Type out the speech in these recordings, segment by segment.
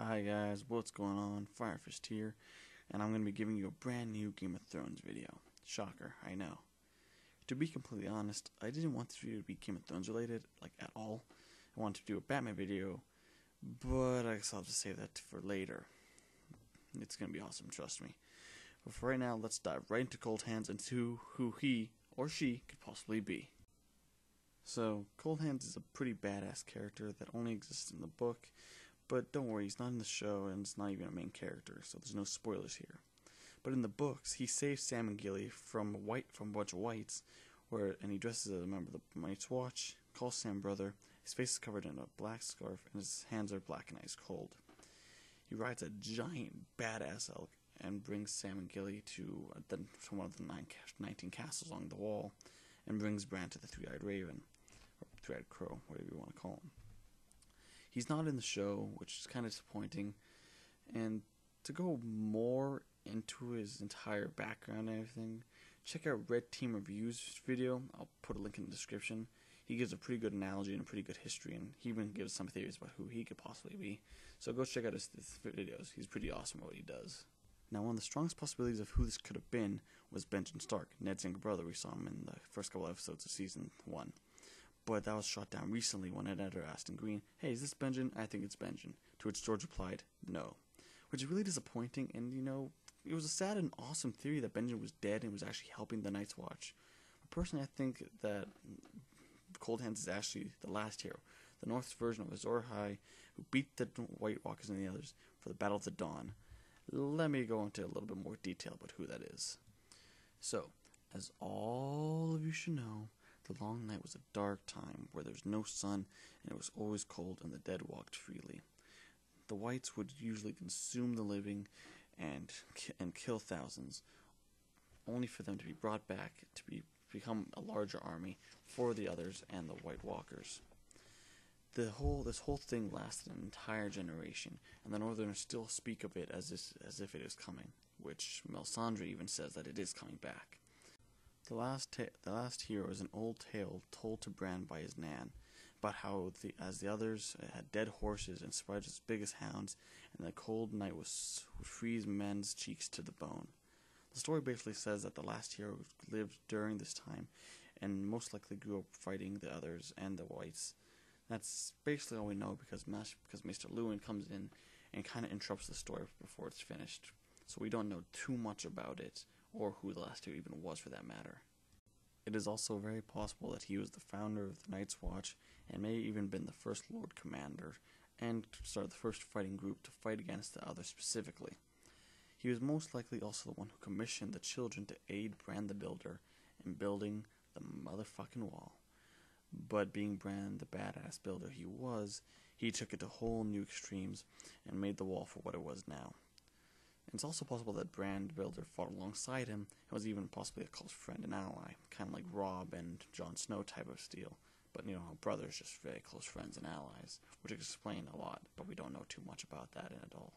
Hi guys, what's going on? Firefist here, and I'm going to be giving you a brand new Game of Thrones video. Shocker, I know. To be completely honest, I didn't want this video to be Game of Thrones related, like at all. I wanted to do a Batman video, but I guess I'll just save that for later. It's going to be awesome, trust me. But for right now, let's dive right into Coldhands and see who he or she could possibly be. So, Coldhands is a pretty badass character that only exists in the book. But don't worry, he's not in the show, and it's not even a main character, so there's no spoilers here. But in the books, he saves Sam and Gilly from a bunch of whites, and he dresses as a member of the Night's Watch, calls Sam brother, his face is covered in a black scarf, and his hands are black and ice cold. He rides a giant badass elk and brings Sam and Gilly to one of the 19 castles along the wall, and brings Bran to the Three-Eyed Raven, or Three-Eyed Crow, whatever you want to call him. He's not in the show, which is kind of disappointing, and to go more into his entire background and everything, check out RedTeamReveiws video. I'll put a link in the description. He gives a pretty good analogy and a pretty good history, and he even gives some theories about who he could possibly be. So go check out his videos. He's pretty awesome at what he does. Now, one of the strongest possibilities of who this could have been was Benjen Stark, Ned's younger brother. We saw him in the first couple episodes of Season 1. But that was shot down recently when an editor asked in Green, "Hey, is this Benjen?" "I think it's Benjen." To which George replied, "No." Which is really disappointing, and it was a sad and awesome theory that Benjen was dead and was actually helping the Night's Watch. But personally, I think that Coldhands is actually the last hero, the North's version of Azor Ahai, who beat the White Walkers and the others for the Battle of the Dawn. Let me go into a little bit more detail about who that is. So, as all of you should know, the long night was a dark time where there was no sun and it was always cold and the dead walked freely. The whites would usually consume the living and kill thousands, only for them to be brought back to become a larger army for the others and the White Walkers. This whole thing lasted an entire generation, and the Northerners still speak of it as if it is coming, which Melisandre even says that it is coming back. The last hero is an old tale told to Bran by his nan, about how as the others had dead horses and spread as big as hounds, and the cold night would freeze men's cheeks to the bone. The story basically says that the last hero lived during this time, and most likely grew up fighting the others and the whites. That's basically all we know because Mr. Lewin comes in and kind of interrupts the story before it's finished, so we don't know too much about it, or who the last hero even was for that matter. It is also very possible that he was the founder of the Night's Watch, and may have even been the first Lord Commander, and started the first fighting group to fight against the others specifically. He was most likely also the one who commissioned the children to aid Bran the Builder in building the motherfucking wall. But being Bran the badass builder he took it to whole new extremes and made the wall for what it was now. It's also possible that Bran the Builder fought alongside him and was even possibly a close friend and ally, kind of like Robb and Jon Snow type of steel. But brothers just very close friends and allies, which explain a lot, but we don't know too much about that at all.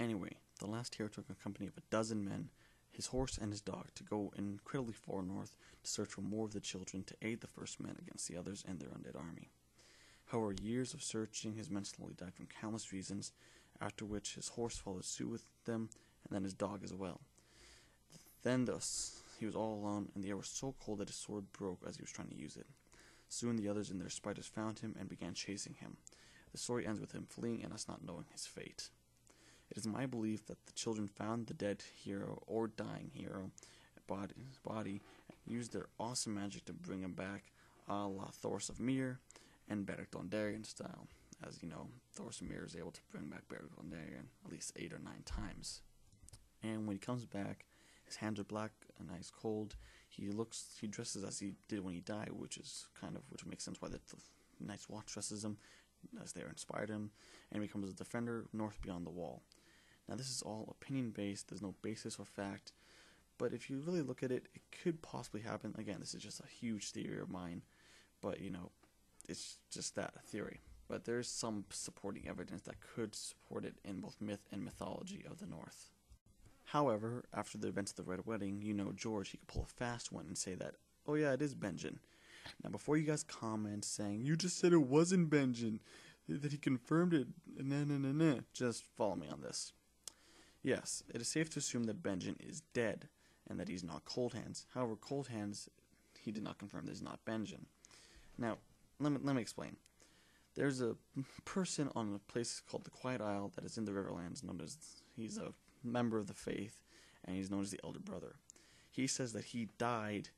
Anyway, the last hero took a company of 12 men, his horse and his dog, to go incredibly far north to search for more of the children to aid the first men against the others and their undead army. However, years of searching, his men slowly died from countless reasons, after which his horse followed suit with them, and then his dog as well. Then he was all alone, and the air was so cold that his sword broke as he was trying to use it. Soon the others and their spiders found him and began chasing him. The story ends with him fleeing and us not knowing his fate. It is my belief that the children found the dead hero or dying hero body and used their awesome magic to bring him back, a la Thoros of Myr and Beric Dondarrion style. As you know, Thoros of Myr is able to bring back Beric Dondarrion at least 8 or 9 times. And when he comes back, his hands are black and ice cold. He dresses as he did when he died, which makes sense why the Night's Watch dresses him, as they inspired him, and becomes a defender north beyond the wall. Now, this is all opinion-based, there's no basis or fact, but if you really look at it, it could possibly happen. Again, this is just a huge theory of mine, but it's just that, a theory. But there's some supporting evidence that could support it in both myth and mythology of the North. However, after the events of the Red Wedding, George, he could pull a fast one and say that, "Oh yeah, it is Benjen." Now, before you guys comment saying, "You just said it wasn't Benjen," that he confirmed it. Nah. Just follow me on this. Yes, it is safe to assume that Benjen is dead, and that he's not Coldhands. However, Coldhands, he did not confirm that he's not Benjen. Now, let me explain. There's a person on a place called the Quiet Isle that is in the Riverlands, he's a member of the faith, and he's known as the Elder Brother. He says that he died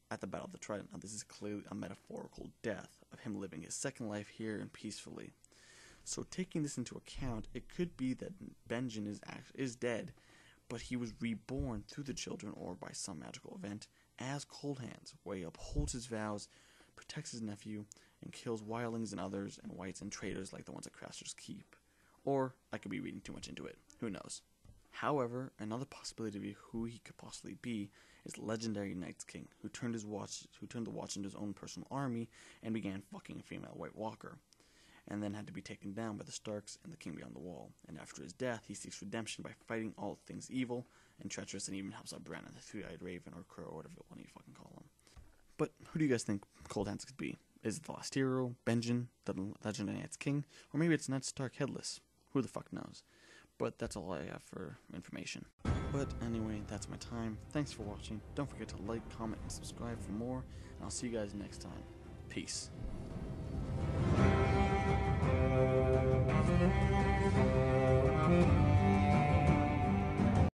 at the Battle of the Trident. Now, this is clearly a metaphorical death of him living his second life here and peacefully. So, taking this into account, it could be that Benjen is dead, but he was reborn through the Children or by some magical event as Coldhands, where he upholds his vows, protects his nephew, and kills wildlings and others, and whites and traitors like the ones at Craster's Keep. Or I could be reading too much into it. Who knows? However, another possibility of who he could possibly be is legendary Night's King, who turned the watch into his own personal army and began fucking a female White Walker, and then had to be taken down by the Starks and the King Beyond the Wall. And after his death, he seeks redemption by fighting all things evil and treacherous, and even helps out Bran, the Three-Eyed Raven, or Crow, or whatever one you fucking call him. But who do you guys think Coldhands could be? Is it the Last Hero, Benjen, the legendary Night's King, or maybe it's Ned Stark Headless? Who the fuck knows? But that's all I have for information. But anyway, that's my time. Thanks for watching. Don't forget to like, comment, and subscribe for more. And I'll see you guys next time. Peace.